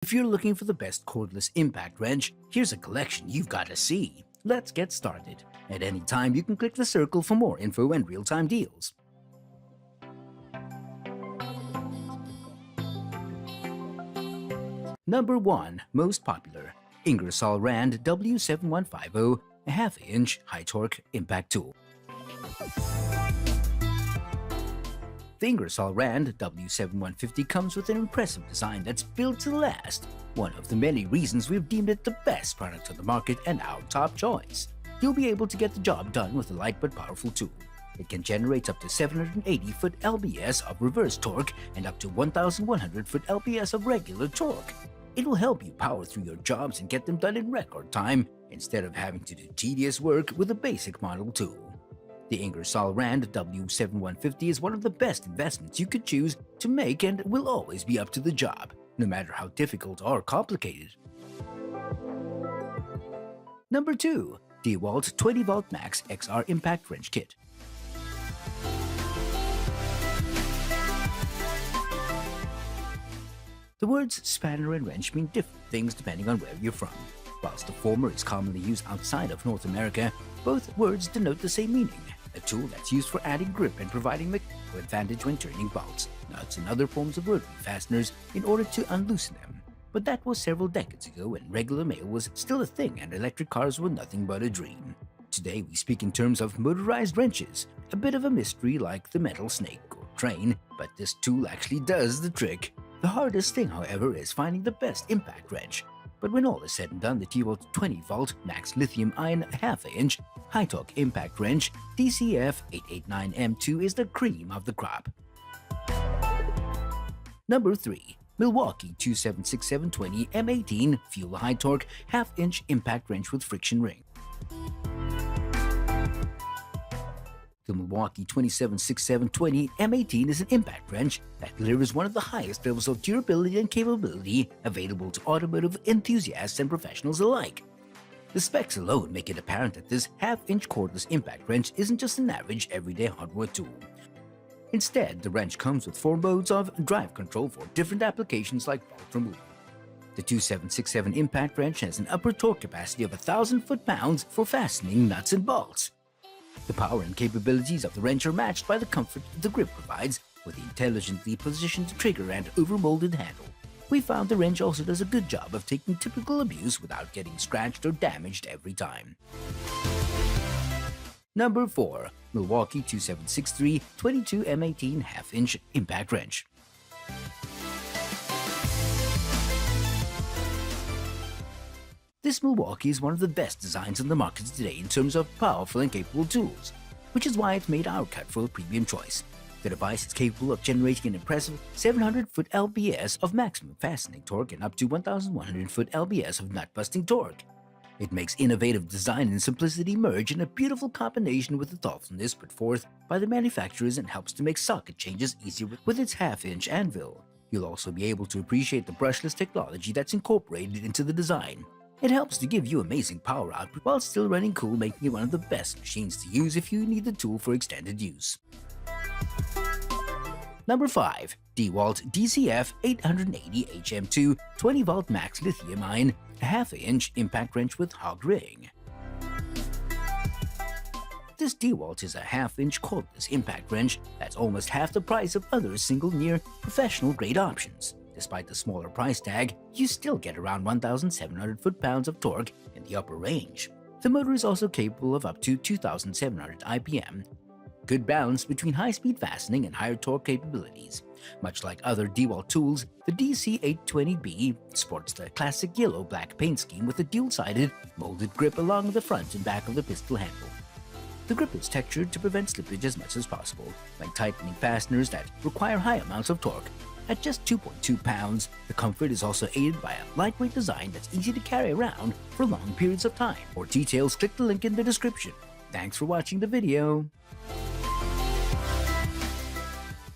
If you're looking for the best cordless impact wrench, here's a collection you've got to see. Let's get started. At any time, you can click the circle for more info and real-time deals. Number 1. Most popular. Ingersoll Rand W7150, a half-inch high-torque impact tool. The Ingersoll Rand W7150 comes with an impressive design that's built to last, one of the many reasons we've deemed it the best product on the market and our top choice. You'll be able to get the job done with a light but powerful tool. It can generate up to 780 foot-lbs of reverse torque and up to 1,100 foot-lbs of regular torque. It'll help you power through your jobs and get them done in record time, instead of having to do tedious work with a basic model tool. The Ingersoll Rand W7150 is one of the best investments you could choose to make and will always be up to the job, no matter how difficult or complicated. Number 2. DEWALT 20V Max XR Impact Wrench Kit. The words spanner and wrench mean different things depending on where you're from. Whilst the former is commonly used outside of North America, both words denote the same meaning: a tool that's used for adding grip and providing mechanical advantage when turning bolts, nuts, and other forms of rotary fasteners in order to unloosen them. But that was several decades ago when regular mail was still a thing and electric cars were nothing but a dream. Today we speak in terms of motorized wrenches, a bit of a mystery like the metal snake or train, but this tool actually does the trick. The hardest thing, however, is finding the best impact wrench. But when all is said and done, the DEWALT 20V Max Lithium-Ion half-inch high-torque impact wrench DCF889M2 is the cream of the crop. Number 3. Milwaukee 276720 M18 Fuel High-Torque half-inch impact wrench with friction ring. The Milwaukee 276720 M18 is an impact wrench that delivers one of the highest levels of durability and capability available to automotive enthusiasts and professionals alike. The specs alone make it apparent that this half-inch cordless impact wrench isn't just an average everyday hardware tool. Instead, the wrench comes with 4 modes of drive control for different applications like bolt removal. The 2767 impact wrench has an upper torque capacity of 1,000 foot-pounds for fastening nuts and bolts. The power and capabilities of the wrench are matched by the comfort the grip provides, with the intelligently positioned trigger and overmolded handle. We found the wrench also does a good job of taking typical abuse without getting scratched or damaged every time. Number 4. Milwaukee 2763 22 M18 half-inch impact wrench. This Milwaukee is one of the best designs on the market today in terms of powerful and capable tools, which is why it made our cut for a premium choice. The device is capable of generating an impressive 700 foot-lbs of maximum fastening torque and up to 1,100 foot-lbs of nut-busting torque. It makes innovative design and simplicity merge in a beautiful combination with the thoughtfulness put forth by the manufacturers and helps to make socket changes easier with its half-inch anvil. You'll also be able to appreciate the brushless technology that's incorporated into the design. It helps to give you amazing power output while still running cool, making it one of the best machines to use if you need the tool for extended use. Number 5. DEWALT DCF880HM2 20V Max Lithium-Ion half-inch impact wrench with hog ring. This DEWALT is a half-inch cordless impact wrench that's almost half the price of other single near professional grade options. Despite the smaller price tag, you still get around 1,700 foot-pounds of torque in the upper range. The motor is also capable of up to 2,700 IPM. Good balance between high-speed fastening and higher torque capabilities. Much like other DEWALT tools, the DC820B sports the classic yellow-black paint scheme with a dual-sided molded grip along the front and back of the pistol handle. The grip is textured to prevent slippage as much as possible when tightening fasteners that require high amounts of torque. At just 2.2 pounds, the comfort is also aided by a lightweight design that's easy to carry around for long periods of time. For details, click the link in the description. Thanks for watching the video.